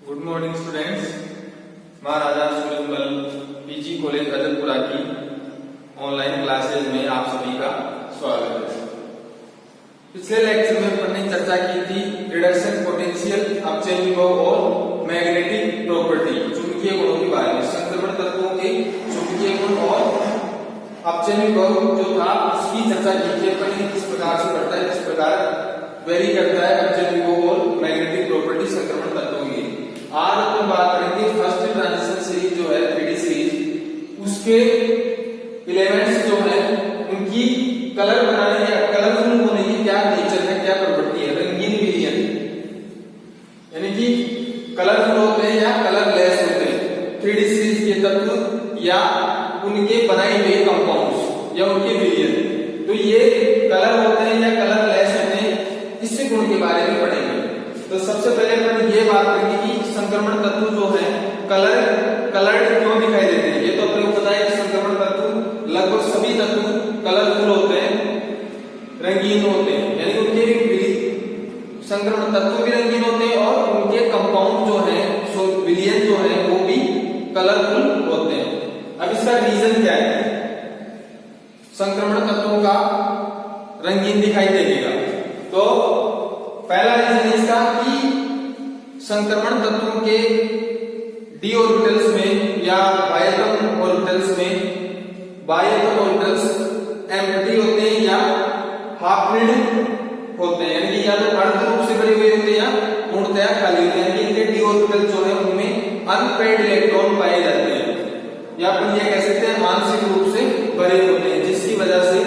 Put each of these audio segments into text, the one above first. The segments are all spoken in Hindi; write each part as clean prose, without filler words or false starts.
Good morning students. Maharaja Surajmal PG college Adalpura की ऑनलाइन क्लासेज में आप सभी का स्वागत है। पिछले लेक्चर में हमने चर्चा की थी रिडक्शन पोटेंशियल, अपचयन विभव और मैग्नेटिक प्रॉपर्टी, चुंबकीय गुणों के बारे में। संक्रमण तत्वों के चुंबकीय गुण और अपचयन विभव जो था उसकी चर्चा की थी। अपने किस प्रकार से बढ़ता है, किस प्रकार वेरी करता है अपचयन विभव और मैग्नेटिक प्रॉपर्टी संक्रमण तत्वों की। आज अपन बात करेंगे फर्स्ट ट्रांजिशन सीरीज जो है 3D सीरीज, उसके एलिमेंट्स जो है उनकी कलर बनाने या कलरफुल होने की क्या नेचर है, क्या प्रॉपर्टी है। रंगीन विलयन यानी कि कलरफुल होते हैं या कलरलेस होते हैं 3D सीरीज के तत्व या उनके बनाए हुए कंपाउंड्स या उनके विलयन। तो ये कलर होते हैं या कलरलेस होते हैं, इस गुण के बारे में पढ़ेंगे। तो सबसे पहले अपन ये बात करेंगे कि संक्रमण तत्व जो है कलर्ड क्यों दिखाई देते हैं। ये तो अपने को पता है कि संक्रमण तत्व लगभग सभी तत्व कलरफुल होते हैं, रंगीन होते हैं, यानी उनके संक्रमण तत्व भी रंगीन होते हैं और उनके कंपाउंड जो है विलयन जो है वो भी कलरफुल होते हैं। अब इसका रीजन क्या है संक्रमण तत्वों का रंगीन दिखाई देगा? तो पहला रीजन इसका कि संक्रमण तत्वों के डी ऑर्बिटल्स में या बाह्यतम ऑर्बिटल्स एम्प्टी होते हैं या हाफ फिल्ड होते हैं, यानी कि या तो अर्ध रूप से भरे हुए होते हैं या पूर्णतया खाली होते हैं। इनके डी ऑर्बिटल जो है उनमें अनपेयर्ड इलेक्ट्रॉन पाए जाते हैं या अपन ये कह सकते हैं आंशिक रूप से भरे होते हैं, जिसकी वजह से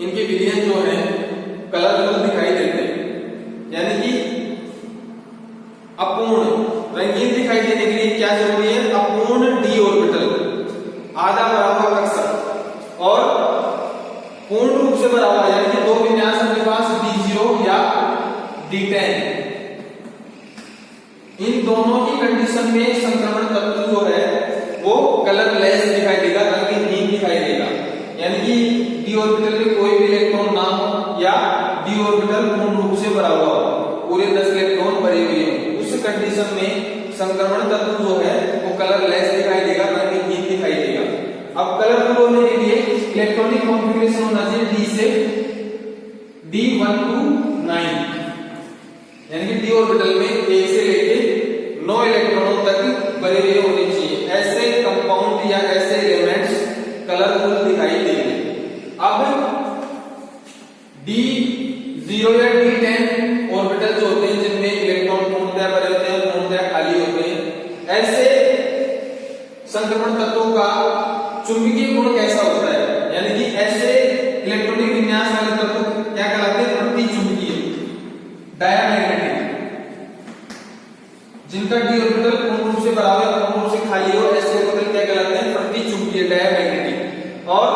इनके विलयन जो है कलरफुल दिखाई देते हैं। यानी कि अपूर्ण रंगीन दिखाई देने के लिए क्या जरूरी है? अपूर्ण डी ऑर्बिटल आधा भरा हुआ कक्षा और पूर्ण रूप से भरा हुआ, यानी कि दो विन्यास अपने पास D0 या D10। इन दोनों की कंडीशन में संक्रमण तत्व जो है वो कलरलेस दिखाई देगा, रंगहीन दिखाई देगा। यानी कि डी ऑर्बिटल में कोई भी इलेक्ट्रॉन ना हो या डी ऑर्बिटल पूर्ण रूप से भरा हुआ हो, पूरे 10 इलेक्ट्रॉन भरे हुए हो, उस कंडीशन में संक्रमण तत्व जो है वो कलरलेस दिखाई देगा, रंगहीन दिखाई देगा। अब कलरफुल होने के लिए इलेक्ट्रॉनिक कॉन्फ़िगरेशन होना चाहिए D से D1 to 9, यानी कि डी ऑर्बिटल में 1 से लेके 9 इलेक्ट्रॉनों तक भरे हुए होने चाहिए। ऐसे कंपाउंड या ऐसे एलिमेंट्स कलरफुल दिखाई देंगे। अब D0 या D10 ऑर्बिटल जो होते हैं जिनमें इलेक्ट्रॉन पूर्णतया भरे होते हैं, पूर्णतया खाली होते हैं, ऐसे संक्रमण तत्वों का चुंबकीय गुण कैसा होता है? यानी कि ऐसे इलेक्ट्रॉनिक विन्यास वाले तत्व क्या कहलाते हैं? प्रतिचुंबकीय, डायमैग्नेटिक। जिनका डी ऑर्बिटल पूर्ण रूप से भरा हुआ पूर्ण रूप से खाली हो, ऐसे ऑर्बिटल क्या कहलाते हैं? प्रतिचुंबकीय, डायमैग्नेटिक। और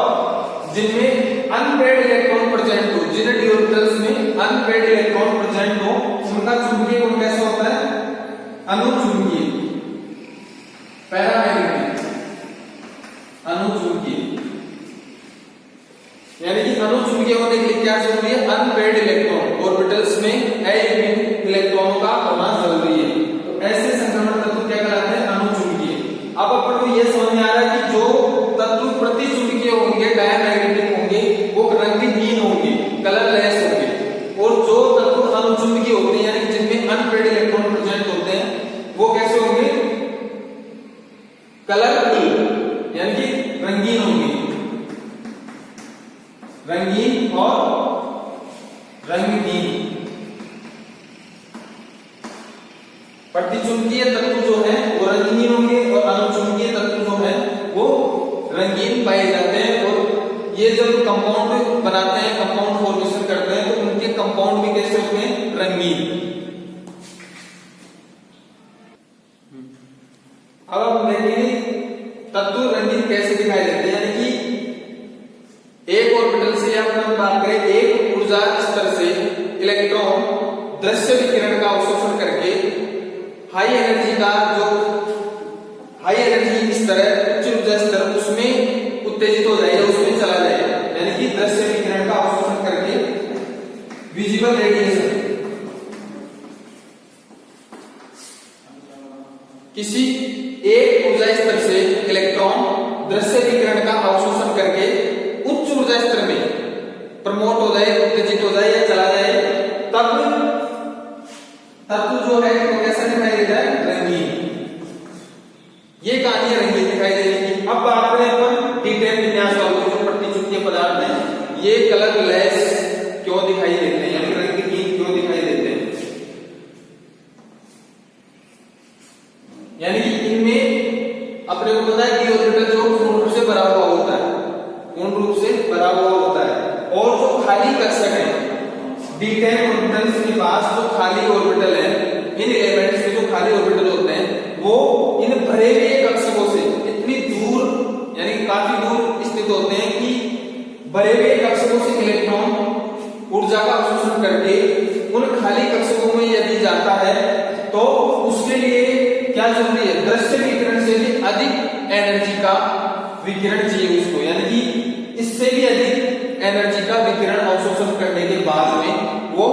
जिनमें अनपेयर्ड इलेक्ट्रॉन प्रेजेंट हो, जिन डी ऑर्बिटल्स में अनपेयर्ड इलेक्ट्रॉन प्रेजेंट हो, उनका चुंबकीय गुण कैसा होता है? अनुचुंबकीय, पैरामैग्नेटिक, अनुचुंबकीय। यानी कि अनुचुंबकीय होने के लिए क्या जरूरी है? अनपेयर्ड इलेक्ट्रॉन ऑर्बिटल्स में अयुग्मित इलेक्ट्रॉनों का होना जरूरी है। तो ऐसे संक्रमण तत्व क्या कहलाते हैं? अनुचुंबकीय। अब अपन को यह समझ में आ रहा है कि जो तत्व प्रतिचुंबकीय होंगे, डायमैग्नेटिक होंगे, वो रंगहीन होंगे, कलरलेस होंगे, और जो तत्व अनुचुंबकीय होते हैं यानी जिनमें अनपेयर्ड इलेक्ट्रॉन प्रेजेंट होते हैं वो कैसे होंगे? कलरफुल, यानी कि रंगीन होंगे, रंगीन और रंगहीन। प्रतिचुंबकीय तत्व जो है वो रंगीन होंगे और अनुचुंबकीय तत्व जो है वो रंगीन पाए जाते हैं। और ये जब कंपाउंड बनाते हैं, कंपाउंड फॉर्मेशन करते हैं, तो उनके कंपाउंड भी कैसे होते हैं? रंगीन। अब हम देखेंगे तत्व रंगीन कैसे दिखाई देते हैं। यानी कि एक ऑर्बिटल से या अपन बात करें एक ऊर्जा स्तर से इलेक्ट्रॉन दृश्य विकिरण का अवशोषण करके हाई एनर्जी स्तर है, उच्च ऊर्जा स्तर, उसमें उत्तेजित हो जाएगा, उसमें चला जाएगा। यानी कि दृश्य विकिरण का अवशोषण करके विजिबल रेडिएशन किसी एक ऊर्जा स्तर से इलेक्ट्रॉन दृश्य विकिरण का अवशोषण करके उच्च ऊर्जा स्तर में प्रमोट हो जाए, उत्तेजित हो जाए या चला जाए, तब तत्व जो है वो कैसा दिखाई देता है? रंगीन। ये कहानी रंगीन दिखाई देगी। अब बात करें अपन D10 विन्यास वालों जो प्रतिचुंबकीय पदार्थ हैं, ये कलरलेस क्यों दिखाई देते हैं, यानी रंगहीन क्यों दिखाई देते हैं? यानी कि इनमें अपने को पता है कि ऑर्बिटल जो पूर्ण रूप से भरा हुआ होता है, पूर्ण रूप से भरा हुआ होता है, और जो खाली कक्षक है D10 ऑर्बिटल्स के पास जो खाली ऑर्बिटल है, इन एलिमेंट्स के जो खाली ऑर्बिटल होते हैं वो इन भरे हुए कक्षकों से इतनी दूर, यानी काफी दूर स्थित होते हैं कि भरे हुए कक्षकों से इलेक्ट्रॉन ऊर्जा का अवशोषण करके उन खाली कक्षकों में यदि जाता है तो उसके लिए क्या जरूरी है? दृश्य विकिरण से भी अधिक एनर्जी का विकिरण चाहिए उसको, यानी कि इससे भी अधिक एनर्जी का विकिरण अवशोषण करने के बाद में वो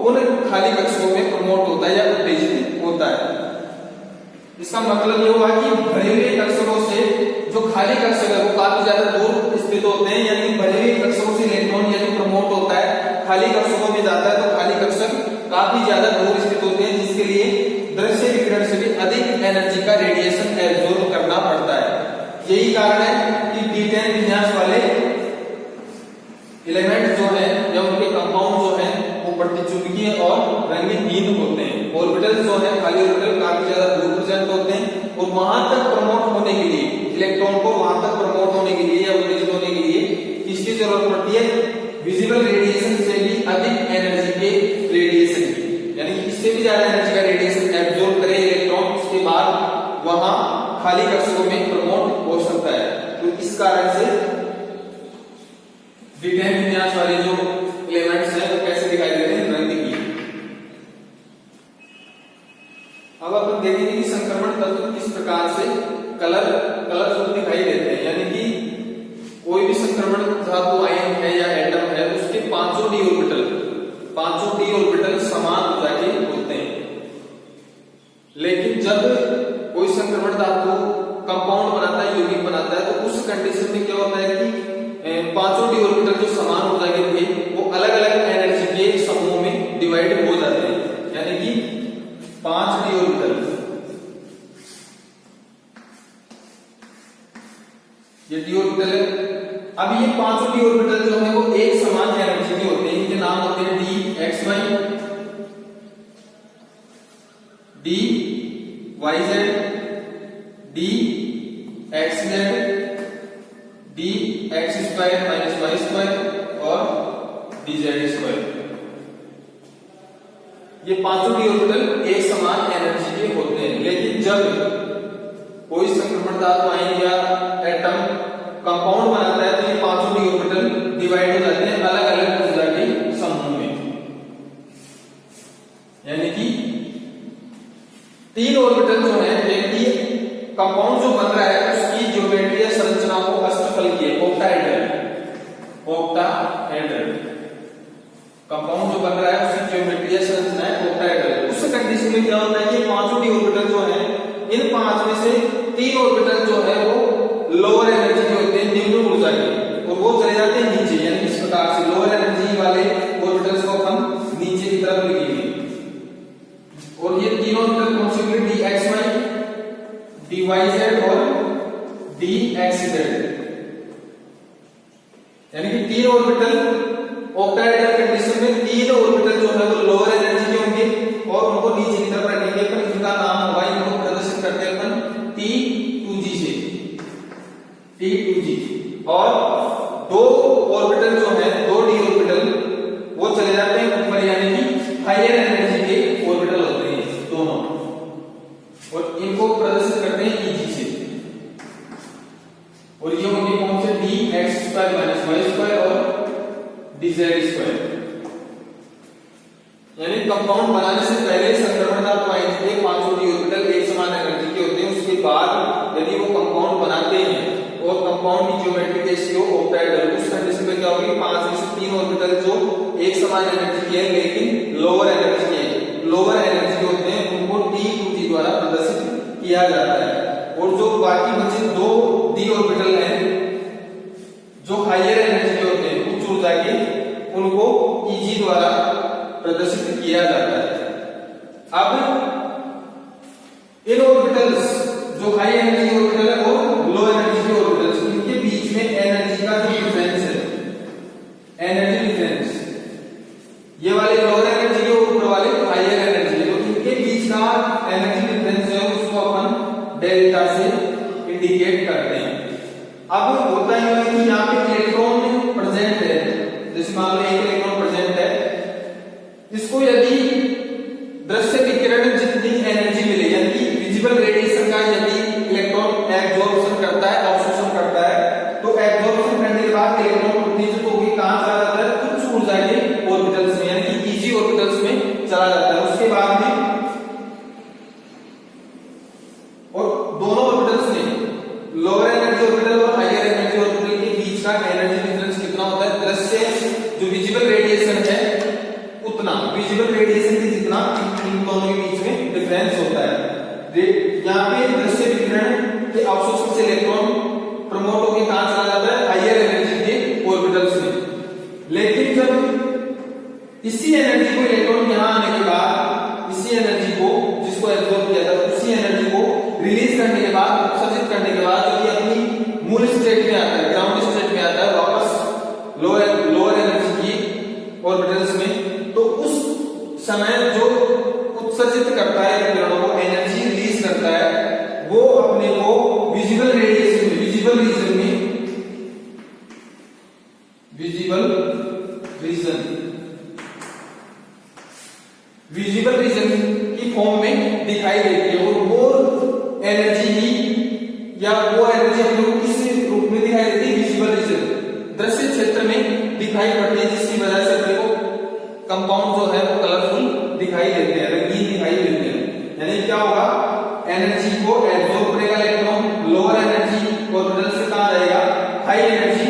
उन खाली कक्षकों में प्रमोट होता है या उत्तेजित होता है। इसका मतलब ये हुआ कि भरे हुए कक्षकों से जो खाली कक्षक है वो काफी ज्यादा दूर स्थित होते हैं, यानी भरे हुए कक्षकों से इलेक्ट्रॉन यदि प्रमोट होता है, खाली कक्षकों में जाता है तो खाली कक्षक काफी ज्यादा दूर स्थित होते हैं, जिसके लिए दृश्य विकिरण से भी अधिक एनर्जी का रेडिएशन एब्जॉर्ब करना पड़ता है। यही कारण है कि D10 विन्यास वाले एलिमेंट जो है या उनके कंपाउंड जो है वो प्रतिचुंबकीय और रंगहीन होते हैं। ऑर्बिटल जो है खाली ऑर्बिटल काफी ज्यादा दूर प्रेजेंट होते हैं और वहां तक प्रमोट होने के लिए, इलेक्ट्रॉन को वहां तक प्रमोट होने के लिए या उत्तेजित होने के लिए किसकी जरूरत पड़ती है? विजिबल रेडिएशन से भी अधिक एनर्जी के रेडिएशन की, यानी इससे भी ज्यादा एनर्जी का रेडिएशन एब्जॉर्ब करे इलेक्ट्रॉन, उसके बाद वहां खाली कक्षकों में प्रमोट हो सकता है। तो इस कारण से D10 विन्यास वाले जो एलिमेंट्स हैं वो कैसे दिखाई देते हैं? रंगहीन। अब अपन देखेंगे कि संक्रमण तत्व किस प्रकार से कलरफुल दिखाई देते हैं, यानी कि कोई भी संक्रमण धातु आयन है या एटम है उसके पांचों d ऑर्बिटल समान ऊर्जा के होते हैं। लेकिन जब कोई संक्रमण धातु कंपाउंड बनाता है, यौगिक बनाता है, तो उस कंडीशन में क्या होता है कि पांचों d ऑर्बिटल जो समान ऊर्जा के थे वो अलग अलग एनर्जी के समूह में डिवाइड हो जाते हैं, यानी कि 5 d ऑर्बिटल, ये d ऑर्बिटल है। अब ये पांचों d ऑर्बिटल जो है वो एक समान एनर्जी के होते हैं, इनके नाम होते हैं dxy, dyz, dxz, dx square minus Y square और dz स्क्वायर। ये पांचों d ऑर्बिटल एक समान एनर्जी के होते हैं। लेकिन जब कोई संक्रमण धातु आयन या एटम कंपाउंड बनाता है तो ये पांचों d ऑर्बिटल डिवाइड हो जाते हैं अलग अलग ऊर्जा के समूह में, यानी कि 3 ऑर्बिटल जो है, कंपाउंड जो बन रहा है उसकी ज्योमेट्री या संरचना को अष्टफलकीय ऑक्टाहेड्रल, कंपाउंड जो बन रहा है उसकी ज्योमेट्री या संरचना है ऑक्टाहेड्रल। उस कंडीशन में क्या होता है कि पांचों d ऑर्बिटल जो है, इन 5 में से 3 ऑर्बिटल जो है वो लोअर एनर्जी के होते हैं, निम्न ऊर्जा के, और वो चले जाते हैं नीचे, यानी इस प्रकार से लोअर एनर्जी वाले ऑर्बिटल्स को हम नीचे की तरफ लिखेंगे। और ये तीनों ऑर्बिटल कौन से होंगे? dxy, dyz और dxz, यानी कि 3 ऑर्बिटल ऑक्टाहेड्रल कंडीशन में 3 ऑर्बिटल जो है वो लोअर एनर्जी के होंगे और उनको नीचे की तरफ रखेंगे, पर इनका नाम होगा, इनको प्रदर्शित करते हैं अपन T2g से, T2g। और 2 ऑर्बिटल जो है, 2 d ऑर्बिटल वो चले जाते हैं ऊपर, यानी कि हायर एनर्जी के ऑर्बिटल होते हैं दोनों, और इनको प्रदर्शित करते हैं Eg से। और ये होंगे कौन से? dx square minus Y square और dz स्क्वायर। यानी कंपाउंड बनाने से पहले संक्रमण धातु आयन के पांचों d ऑर्बिटल एक समान एनर्जी के होते हैं। उसके बाद यदि वो कंपाउंड बनाते हैं और कंपाउंड की ज्योमेट्री कैसी हो? ऑक्टाहेड्रल, उस कंडीशन में क्या होगी? 5 में से 3 ऑर्बिटल जो एक समान एनर्जी के हैं लेकिन लोअर एनर्जी के होते हैं, उनको T2g द्वारा प्रदर्शित किया जाता है, और जो बाकी बचे दो डी ऑर्बिटल हैं जो हायर एनर्जी के होते हैं, उच्च ऊर्जा के, उनको Eg द्वारा प्रदर्शित किया जाता है। अब इन ऑर्बिटल्स जो हाई एनर्जी ऑर्बिटल है और लो एनर्जी के ऑर्बिटल्स, इनके बीच में एनर्जी का जो डिफरेंस है, एनर्जी डिफरेंस, ये वाले लोअर एनर्जी के ऊपर वाले हायर एनर्जी, तो इनके बीच का एनर्जी डिफरेंस है उसको अपन डेल्टा से इंडिकेट करते हैं। अब होता ही है कि यहाँ पे इलेक्ट्रॉन प्रेजेंट है, जैसे मान लो एक इलेक्ट्रॉन प्रेजेंट है, इसको यदि दृश्य विकिरण जितनी एनर्जी मिले, यानी कि विजिबल रेडिएशन का यदि इलेक्ट्रॉन एब्जॉर्प्शन करता है, अवशोषण करता है, तो एब्जॉर्प्शन करने के बाद इलेक्ट्रॉन उत्तेजित होकर कहां चला जाता है, उच्च ऊर्जा के ऑर्बिटल्स में, यानी कि Eg ऑर्बिटल्स में चला जाता है। उसके बाद में और दोनों ऑर्बिटल्स में लोअर एनर्जी ऑर्बिटल और हायर एनर्जी ऑर्बिटल के बीच का एनर्जी डिफरेंस कितना होता है, दृश्य जो विजिबल रेडिएशन है उतना, विजिबल रेडिएशन के जितना इन दोनों के बीच में डिफरेंस होता है। यहाँ पे दृश्य विकिरण के अवशोषण से इलेक्ट्रॉन प्रमोट होकर कहां चला जाता है, हायर एनर्जी के ऑर्बिटल्स में। लेकिन जब इसी एनर्जी को इलेक्ट्रॉन यहां आने के बाद, इसी एनर्जी को जिसको एब्जॉर्ब किया था, उसी एनर्जी को रिलीज करने के बाद, उत्सर्जित करने के बाद, जब ये अपनी मूल स्टेट में आता है, ग्राउंड स्टेट में आता है, वापस लोअर एनर्जी की ऑर्बिटल्स में, तो उस समय जो उत्सर्जित करता है किरणों को, एनर्जी रिलीज करता है, वो अपने को विजिबल रेडिएशन में, विजिबल रीजन में, विजिबल रीजन की फॉर्म में दिखाई देती है। और वो एनर्जी ही, या वो एनर्जी हम लोग किस रूप में दिखाई देती है, विजिबल रीजन, दृश्य क्षेत्र में दिखाई पड़ती है, जिसकी वजह से अपने को कंपाउंड जो है वो कलरफुल दिखाई देते हैं, रंगीन दिखाई देते हैं। यानी क्या होगा, एनर्जी को एब्जॉर्ब करेगा इलेक्ट्रॉन, लोअर एनर्जी ऑर्बिटल से कहां जाएगा, हाई एनर्जी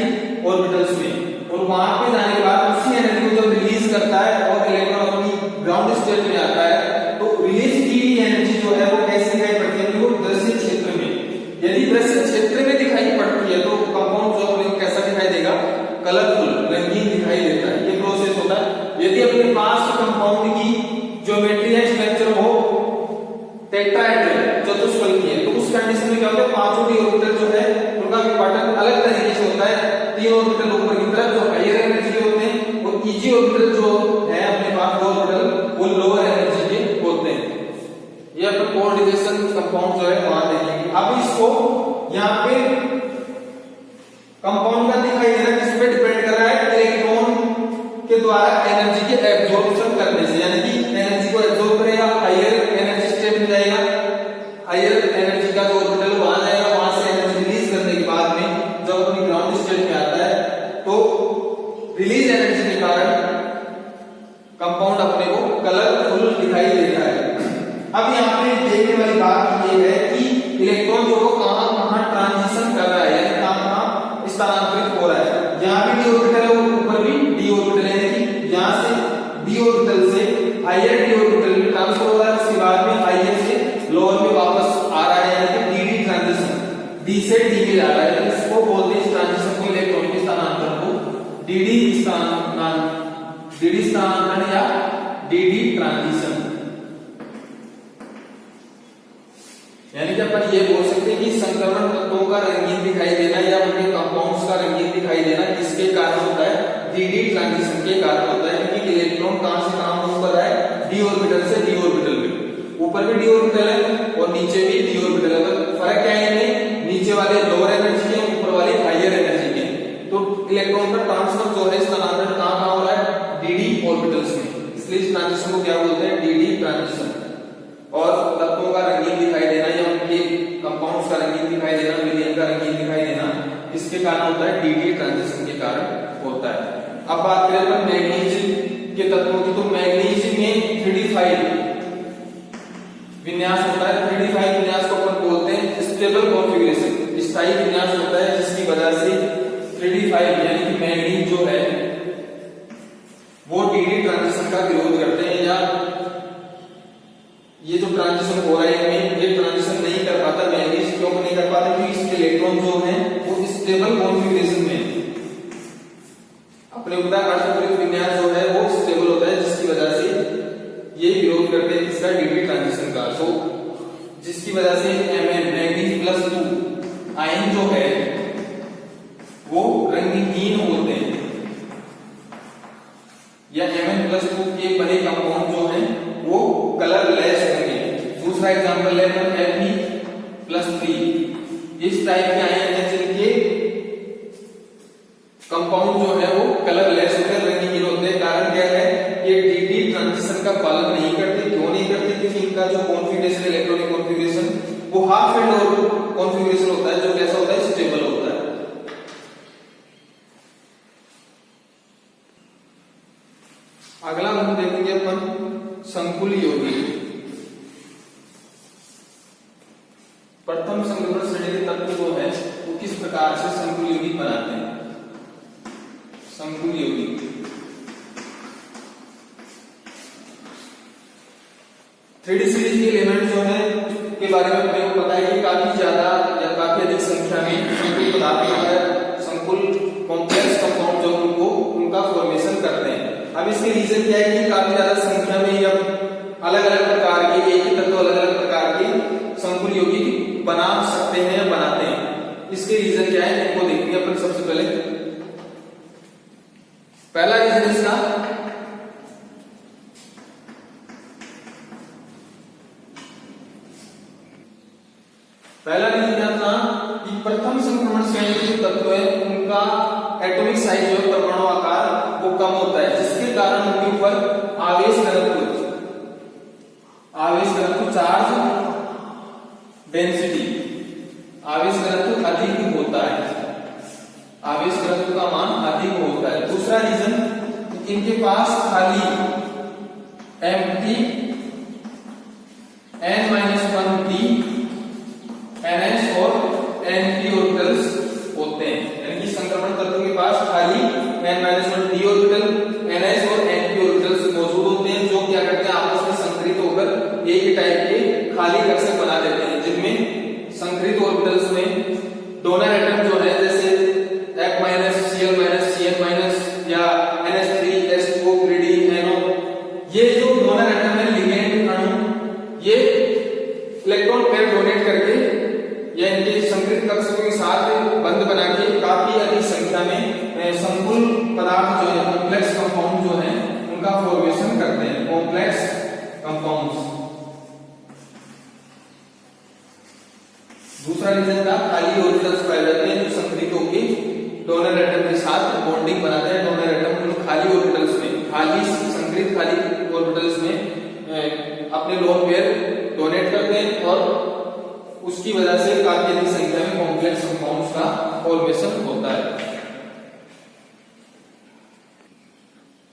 ऑर्बिटल्स में, और वहां पे जाने के बाद उसी एनर्जी को जब रिलीज करता है और इलेक्ट्रॉन अपनी ग्राउंड स्टेट में आता है, तो रिलीज की एनर्जी जो है वो कैसे दिखाई पड़ती है, वो दृश्य क्षेत्र में, यदि दृश्य क्षेत्र में दिखाई पड़ती है तो कंपाउंड जो है कैसा दिखाई देगा, कलरफुल, रंगीन दिखाई देता है। ये प्रोसेस होता है। यदि अपने पास कंपाउंड की ज्योमेट्री या स्ट्रक्चर हो टेट्राहेड्रल, चतुष्फलकी है, तो उस कंडीशन में क्या होता है, पांचों डी ऑर्बिटल जो है उनका विभाजन अलग तरीके से होता है। तीन ऑर्बिटल ऊपर की तरफ जो हायर एनर्जी के होते हैं, और Eg ऑर्बिटल जो है अपने पास दो ऑर्बिटल, वो लोअर एनर्जी के होते हैं। ये अपन कोऑर्डिनेशन कंपाउंड जो है वहां देखेंगे। अब इसको यहाँ पे कंपाउंड का दिखाई देना किस पे डिपेंड कर रहा है, इलेक्ट्रॉन के द्वारा एनर्जी के एब्जॉर्प्शन करने से, यानी कि एनर्जी को एब्जॉर्ब करेगा, हायर एनर्जी स्टेट में जाएगा, हायर एनर्जी का जो ऑर्बिटल वहां जाएगा, वहां से एनर्जी रिलीज करने के बाद में जब अपनी ग्राउंड स्टेट में आता है, तो रिलीज एनर्जी के कारण कंपाउंड अपने को कलरफुल दिखाई देता है। अब यहाँ पे देखने वाली बात ये है कि इलेक्ट्रॉन जो कहां कहां ट्रांजिशन कर रहा है, यानी कहां स्थानांतरित हो रहा है। यहाँ भी डी ऑर्बिटल है, ऊपर भी डी ऑर्बिटल है, यानी यहाँ से डी ऑर्बिटल से हायर डी ऑर्बिटल में ट्रांसफर हो रहा है, उसके बाद में हायर से लोअर में वापस आ रहा है, यानी कि डी ट्रांजिशन, डी से डी में जा रहा है। इसको बोलते हैं, इस ट्रांजिशन को, इलेक्ट्रॉन के स्थानांतरण को डीडी स्थानांतरण या डीडी ट्रांजिशन। यानी कि अपन ये बोल सकते हैं कि संक्रमण तत्वों का रंगीन दिखाई देना या उनके कंपाउंड्स का रंगीन दिखाई देना किसके कारण होता है, डीडी ट्रांजिशन के कारण होता है। क्योंकि इलेक्ट्रॉन कहां से कहां मूव कर रहा है, डी ऑर्बिटल से डी ऑर्बिटल में, ऊपर भी डी ऑर्बिटल है और नीचे भी डी ऑर्बिटल है। फर्क क्या है इनमें, नीचे वाले लोअर एनर्जी के, ऊपर वाले हायर एनर्जी के। तो इलेक्ट्रॉन का ट्रांसफर जो है, स्थानांतरण कहां कहां हो रहा है, डीडी ऑर्बिटल्स में, इसलिए इस ट्रांजिशन को क्या बोलते हैं, डीडी ट्रांजिशन। और तत्वों का रंगीन दिखाई देना या उनके कंपाउंड्स का रंगीन दिखाई देना, विलयन का रंगीन दिखाई देना, इसके कारण होता है, डीडी ट्रांजिशन के कारण होता है। अब बात करें अपन मैग्नीशियम के तत्वों की, तो मैग्नीशियम में 3d5 विन्यास होता है। 3d5 विन्यास को अपन बोलते हैं स्टेबल कॉन्फ़िगरेशन, स्थायी विन्यास होता है, जिसकी वजह से 3d5 यानी कि मैग्नीज जो है वो डीडी ट्रांजिशन का विरोध करते हैं, या ये जो ट्रांजिशन हो रहा है इनमें, ये ट्रांजिशन नहीं कर का, तो जिसकी वजह से Mn मैग्नीज +2 आयन जो है वो रंगहीन होते हैं, या Mn+2 के बने कंपाउंड जो है वो कलरलेस होंगे। दूसरा एग्जांपल है Fe+3, इस टाइप के आयन है जिनके कंपाउंड जो है वो कलरलेस होते हैं, रंगहीन होते हैं। कारण क्या है, ये dd ट्रांजिशन का पालन नहीं करते। क्यों नहीं करते? क्योंकि इनका जो कॉन्फ़िगरेशन, इलेक्ट्रॉनिक कॉन्फ़िगरेशन वो हाफ फील्ड और कॉन्फ़िगरेशन होता है, जो कैसा होता है, स्टेबल होता है। अगला हम देखेंगे अपन संकुल यौगिक। प्रथम संक्रमण श्रेणी के तत्व जो है वो किस प्रकार से संकुल यौगिक बनाते हैं। संकुल यौगिक 3D सीरीज के एलिमेंट जो है के बारे में मेरे को पता है कि काफी ज्यादा या काफी अधिक संख्या में संकुल पदार्थ होता है, संकुल कॉम्प्लेक्स कंपाउंड जो उनको उनका फॉर्मेशन करते हैं। अब इसके रीजन क्या है कि काफी ज्यादा संख्या में ही अब अलग अलग प्रकार के, एक ही तत्व अलग अलग प्रकार के संकुल यौगिक बना सकते हैं या बनाते हैं। इसके रीजन क्या है इनको देखेंगे अपन। सबसे पहले पहला रीजन इसका क्या था कि प्रथम संक्रमण श्रेणी के तत्व है उनका एटॉमिक साइज जो है, परमाणु आकार वो कम होता है, जिसके कारण उनके ऊपर आवेश घनत्व चार्ज डेंसिटी, आवेश घनत्व अधिक होता है, आवेश घनत्व का मान अधिक होता है। दूसरा रीजन, इनके पास खाली एम्प्टी n-1p NS और Np ऑर्बिटल्स होते हैं, यानी कि संक्रमण तत्व के पास खाली n-1d ऑर्बिटल, NS और Np ऑर्बिटल्स मौजूद होते हैं, जो क्या करते हैं आपस में संकरित होकर एक ही टाइप के खाली कक्षक बना देते हैं, जिनमें संकरित ऑर्बिटल्स में डोनर एटम जो है जैसे F- Cl- Cn- या NH3 S2O 3D NO, ये जो डोनर एटम है लिगेंड अणु, ये इलेक्ट्रॉन पेयर डोनेट करके या इनके संकरित कक्षकों के साथ बंध बना के काफी अधिक संख्या में संकुल पदार्थ जो है, कॉम्प्लेक्स कंपाउंड जो है उनका फॉर्मेशन करते हैं, कॉम्प्लेक्स कंपाउंड्स। दूसरा रीजन का खाली ऑर्बिटल्स पाए जाते हैं जो संकरित होकर डोनर एटम के साथ बॉन्डिंग बनाते हैं। डोनर एटम उन खाली ऑर्बिटल्स में, खाली संकरित खाली ऑर्बिटल्स में अपने लोन पेयर डोनेट करते हैं और उसकी वजह से काफी अधिक संख्या में कॉम्प्लेक्स कंपाउंड्स का फॉर्मेशन होता है।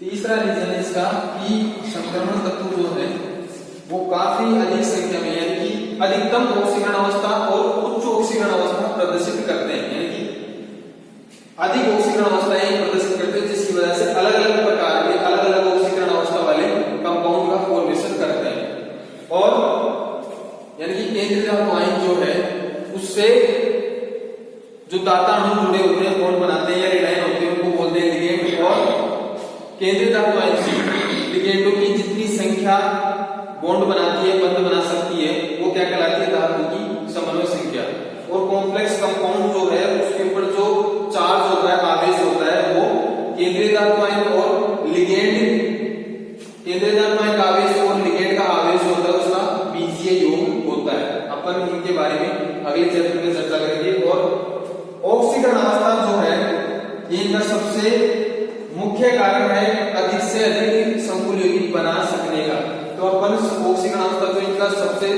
तीसरा रीजन इसका कि संक्रमण तत्व जो है वो काफी अधिक संख्या में, यानी कि अधिकतम ऑक्सीकरण अवस्था और उच्च ऑक्सीकरण अवस्था प्रदर्शित करते हैं, यानी कि अधिक ऑक्सीकरण अवस्थाएं प्रदर्शित करते हैं, जिसकी वजह से अलग अलग प्रकार के अलग अलग ऑक्सीकरण अवस्था वाले कंपाउंड का फॉर्मेशन करते हैं। और यानी कि केंद्रीय धातु आयन जो है उससे जो दाता अणु जुड़े होते हैं, बॉन्ड बनाते हैं या रिडाइन होते हैं, उनको बोलते हैं लिगेंड। और केंद्रीय धातु आयन से लिगेंडों की जितनी संख्या बॉन्ड बनाती है, बंध बना सकती है, वो क्या कहलाती है, धातु की समन्वय संख्या। और कॉम्प्लेक्स कंपाउंड जो है उसके ऊपर जो चार्ज होता है, आवेश होता है, वो केंद्रीय धातु आयन और लिगेंड, केंद्रीय धातु आयन का आवेश और लिगेंड का आवेश होता है, उसका बीजीय योग होता है। अपन इनके बारे में अगले चैप्टर में चर्चा करेंगे। और ऑक्सीकरण अवस्था जो है ये इनका सबसे मुख्य कारण है अधिक से अधिक संकुल यौगिक बना सकने का। तो अपन ऑक्सीकरण अवस्था जो इनका सबसे